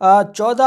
14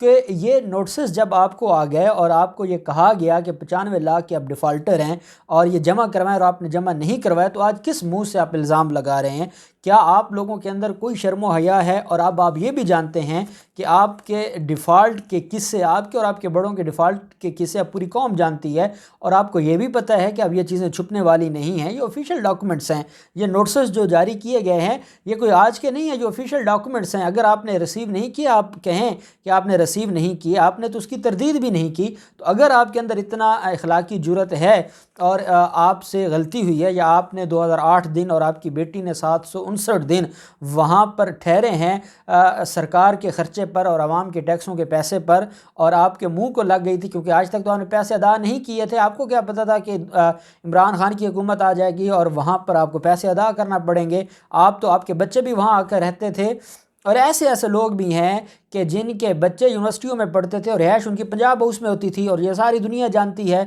کہ یہ نوٹسز جب آپ کو آ گئے اور آپ کو یہ کہا گیا کہ 95 لاکھ کے آپ ڈیفالٹر ہیں اور یہ جمع کروائیں اور آپ نے جمع نہیں کروایا، تو آج کس منہ سے آپ الزام لگا رہے ہیں؟ کیا آپ لوگوں کے اندر کوئی شرم و حیا ہے؟ اور اب آپ یہ بھی جانتے ہیں کہ آپ کے ڈیفالٹ کے قصے، آپ کے اور آپ کے بڑوں کے ڈیفالٹ کے قصے اب پوری قوم جانتی ہے، اور آپ کو یہ بھی پتہ ہے کہ اب یہ چیزیں چھپنے والی نہیں ہیں، یہ آفیشیل ڈاکومنٹس ہیں۔ یہ نوٹسز جو جاری کیے گئے ہیں یہ کوئی آج کے نہیں ہیں، جو آفیشیل ڈاکومنٹس ہیں۔ اگر آپ نے ریسیو نہیں کیا، آپ کہیں کہ آپ نے ریسیو نہیں کیا، آپ نے تو اس کی تردید بھی نہیں کی، تو اگر آپ کے اندر اتنا اخلاقی جرت ہے اور آپ سے غلطی ہوئی ہے، یا آپ نے 2008 دن اور آپ کی بیٹی نے 759 دن وہاں پر ٹھہرے ہیں سرکار کے خرچے پر اور عوام کے ٹیکسوں کے پیسے پر، اور آپ کے منہ کو لگ گئی تھی کیونکہ آج تک تو آپ نے پیسے ادا نہیں کیے تھے، آپ کو کیا پتہ تھا کہ عمران خان کی حکومت آ جائے گی اور وہاں پر آپ کو پیسے ادا کرنا پڑیں گے؟ آپ تو، آپ کے بچے بھی وہاں آ کر رہتے تھے، اور ایسے ایسے لوگ بھی ہیں کہ جن کے بچے یونیورسٹیوں میں پڑھتے تھے اور رہائش ان کی پنجاب ہاؤس میں ہوتی تھی، اور یہ ساری دنیا جانتی ہے۔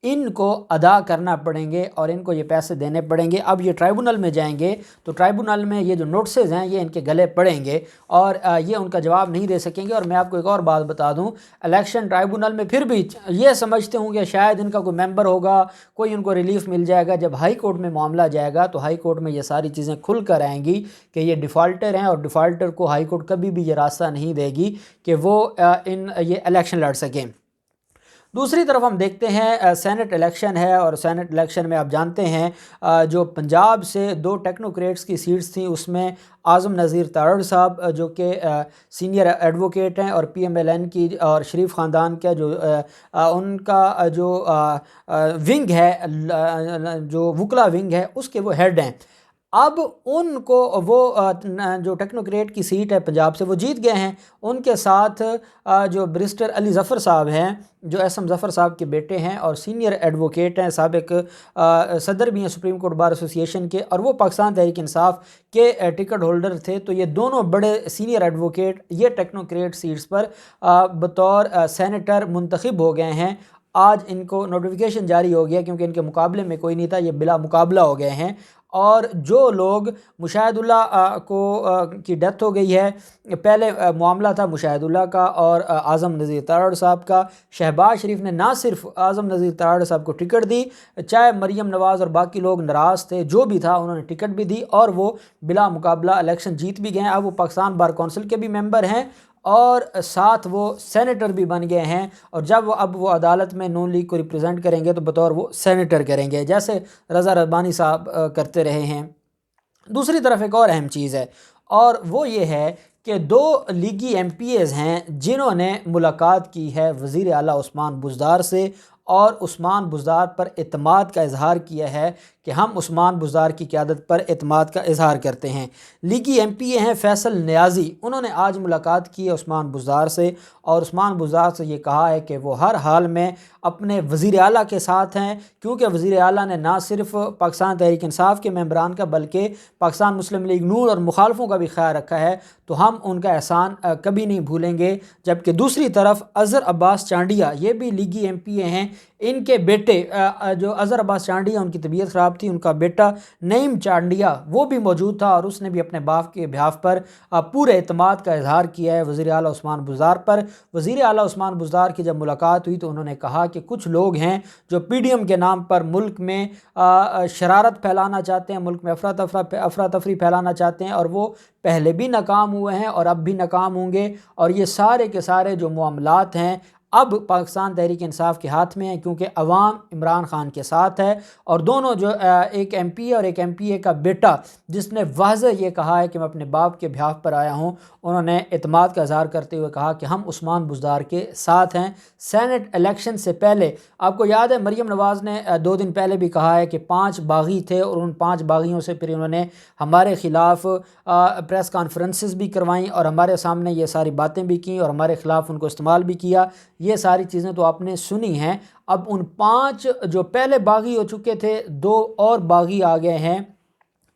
ان کو ادا کرنا پڑیں گے اور ان کو یہ پیسے دینے پڑیں گے۔ اب یہ ٹرائبونل میں جائیں گے تو ٹرائبونل میں یہ جو نوٹسز ہیں یہ ان کے گلے پڑیں گے اور یہ ان کا جواب نہیں دے سکیں گے۔ اور میں آپ کو ایک اور بات بتا دوں، الیکشن ٹرائبونل میں پھر بھی یہ سمجھتے ہوں کہ شاید ان کا کوئی ممبر ہوگا، کوئی ان کو ریلیف مل جائے گا۔ جب ہائی کورٹ میں معاملہ جائے گا تو ہائی کورٹ میں یہ ساری چیزیں کھل کر آئیں گی کہ یہ ڈیفالٹر ہیں، اور ڈیفالٹر کو ہائی کورٹ کبھی بھی یہ راستہ نہیں دے گی کہ وہ یہ الیکشن لڑ سکیں۔ دوسری طرف ہم دیکھتے ہیں سینٹ الیکشن ہے، اور سینٹ الیکشن میں آپ جانتے ہیں جو پنجاب سے 2 ٹیکنوکریٹس کی سیٹس تھیں، اس میں اعظم نذیر تارڑ صاحب جو کہ سینئر ایڈوکیٹ ہیں اور پی ایم ایل این کی اور شریف خاندان کا جو ان کا جو ونگ ہے، جو وکلا ونگ ہے، اس کے وہ ہیڈ ہیں۔ اب ان کو وہ جو ٹیکنوکریٹ کی سیٹ ہے پنجاب سے وہ جیت گئے ہیں، ان کے ساتھ جو بیرسٹر علی ظفر صاحب ہیں، جو ایس ایم ظفر صاحب کے بیٹے ہیں اور سینئر ایڈوکیٹ ہیں، سابق صدر بھی ہیں سپریم کورٹ بار ایسوسی ایشن کے، اور وہ پاکستان تحریک انصاف کے ٹکٹ ہولڈر تھے۔ تو یہ دونوں بڑے سینئر ایڈوکیٹ یہ ٹیکنوکریٹ سیٹس پر بطور سینیٹر منتخب ہو گئے ہیں۔ آج ان کو نوٹیفیکیشن جاری ہو گیا کیونکہ ان کے مقابلے میں کوئی نہیں تھا، یہ بلا مقابلہ ہو گئے ہیں۔ اور جو لوگ مشاہد اللہ کی ڈیتھ ہو گئی ہے، پہلے معاملہ تھا مشاہد اللہ کا اور اعظم نذیر تارڑ صاحب کا، شہباز شریف نے نہ صرف اعظم نذیر تارڑ صاحب کو ٹکٹ دی، چاہے مریم نواز اور باقی لوگ ناراض تھے، جو بھی تھا انہوں نے ٹکٹ بھی دی اور وہ بلا مقابلہ الیکشن جیت بھی گئے ہیں۔ اب وہ پاکستان بار کونسل کے بھی ممبر ہیں اور ساتھ وہ سینیٹر بھی بن گئے ہیں، اور جب اب وہ عدالت میں نون لیگ کو ریپرزینٹ کریں گے تو بطور وہ سینیٹر کریں گے، جیسے رضا ربانی صاحب کرتے رہے ہیں۔ دوسری طرف ایک اور اہم چیز ہے، اور وہ یہ ہے کہ 2 لیگی ایم پی ایز ہیں جنہوں نے ملاقات کی ہے وزیر اعلیٰ عثمان بزدار سے، اور عثمان بزدار پر اعتماد کا اظہار کیا ہے کہ ہم عثمان بزدار کی قیادت پر اعتماد کا اظہار کرتے ہیں۔ لیگی ایم پی اے ہیں فیصل نیازی، انہوں نے آج ملاقات کی ہے عثمان بزدار سے، اور عثمان بزدار سے یہ کہا ہے کہ وہ ہر حال میں اپنے وزیر اعلیٰ کے ساتھ ہیں، کیونکہ وزیر اعلیٰ نے نہ صرف پاکستان تحریک انصاف کے ممبران کا بلکہ پاکستان مسلم لیگ نون اور مخالفوں کا بھی خیال رکھا ہے، تو ہم ان کا احسان کبھی نہیں بھولیں گے۔ جبکہ دوسری طرف اظہر عباس چانڈیا، یہ بھی لیگی ایم پی اے ہیں، ان کے بیٹے جو اظہر عباس چانڈیا، ان کی طبیعت خراب تھی، ان کا بیٹا نعیم چانڈیا وہ بھی موجود تھا، اور اس نے بھی اپنے باپ کے بہاف پر پورے اعتماد کا اظہار کیا ہے وزیر اعلیٰ عثمان بزدار پر۔ وزیر اعلیٰ عثمان بزدار کی جب ملاقات ہوئی تو انہوں نے کہا کہ کچھ لوگ ہیں جو پی ڈی ایم کے نام پر ملک میں شرارت پھیلانا چاہتے ہیں، ملک میں افراتفری پھیلانا چاہتے ہیں، اور وہ پہلے بھی ناکام ہوئے ہیں اور اب بھی ناکام ہوں گے، اور یہ سارے کے سارے جو معاملات ہیں اب پاکستان تحریک انصاف کے ہاتھ میں ہیں، کیونکہ عوام عمران خان کے ساتھ ہے۔ اور دونوں جو ایک ایم پی اے اور ایک ایم پی اے کا بیٹا جس نے واضح یہ کہا ہے کہ میں اپنے باپ کے بہاف پر آیا ہوں، انہوں نے اعتماد کا اظہار کرتے ہوئے کہا کہ ہم عثمان بزدار کے ساتھ ہیں۔ سینٹ الیکشن سے پہلے آپ کو یاد ہے مریم نواز نے 2 دن پہلے بھی کہا ہے کہ 5 باغی تھے، اور ان 5 باغیوں سے پھر انہوں نے ہمارے خلاف پریس کانفرنسز بھی کروائیں اور ہمارے سامنے یہ ساری باتیں بھی کیں اور ہمارے خلاف ان کو استعمال بھی کیا۔ یہ ساری چیزیں تو آپ نے سنی ہیں۔ اب ان 5 جو پہلے باغی ہو چکے تھے، 2 اور باغی آ گئے ہیں،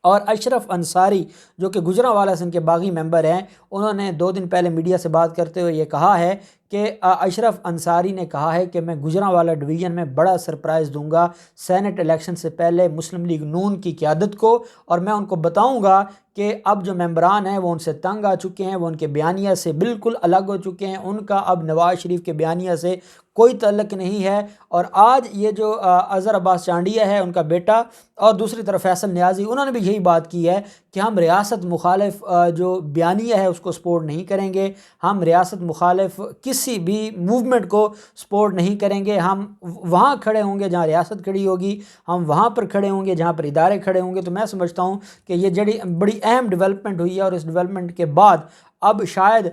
اور اشرف انصاری جو کہ گجرانوالہ سے ان کے باغی ممبر ہیں، انہوں نے 2 دن پہلے میڈیا سے بات کرتے ہوئے یہ کہا ہے کہ اشرف انصاری نے کہا ہے کہ میں گجرانوالہ ڈویژن میں بڑا سرپرائز دوں گا سینٹ الیکشن سے پہلے مسلم لیگ نون کی قیادت کو، اور میں ان کو بتاؤں گا کہ اب جو ممبران ہیں وہ ان سے تنگ آ چکے ہیں، وہ ان کے بیانیہ سے بالکل الگ ہو چکے ہیں، ان کا اب نواز شریف کے بیانیہ سے کوئی تعلق نہیں ہے۔ اور آج یہ جو اظہر عباس چانڈیہ ہے ان کا بیٹا، اور دوسری طرف فیصل نیازی، انہوں نے بھی یہی بات کی ہے کہ ہم ریاست مخالف جو بیانیہ ہے اس کو سپورٹ نہیں کریں گے، ہم ریاست مخالف کسی بھی موومنٹ کو سپورٹ نہیں کریں گے، ہم وہاں کھڑے ہوں گے جہاں ریاست کھڑی ہوگی، ہم وہاں پر کھڑے ہوں گے جہاں پر ادارے کھڑے ہوں گے۔ تو میں سمجھتا ہوں کہ یہ بڑی اہم ڈیولپمنٹ ہوئی ہے، اور اس ڈیولپمنٹ کے بعد اب شاید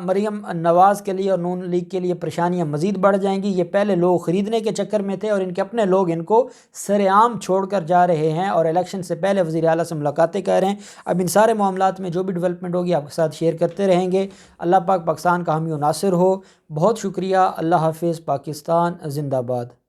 مریم نواز کے لیے اور نون لیگ کے لیے پریشانیاں مزید بڑھ جائیں گی۔ یہ پہلے لوگ خریدنے کے چکر میں تھے، اور ان کے اپنے لوگ ان کو سر عام چھوڑ کر جا رہے ہیں، اور الیکشن سے پہلے وزیر اعلیٰ سے ملاقاتیں کر رہے ہیں۔ اب ان سارے معاملات میں جو بھی ڈیولپمنٹ ہوگی آپ کے ساتھ شیئر کرتے رہیں گے۔ اللہ پاک پاکستان کا حامی و ناصر ہو۔ بہت شکریہ۔ اللہ حافظ۔ پاکستان زندہ باد۔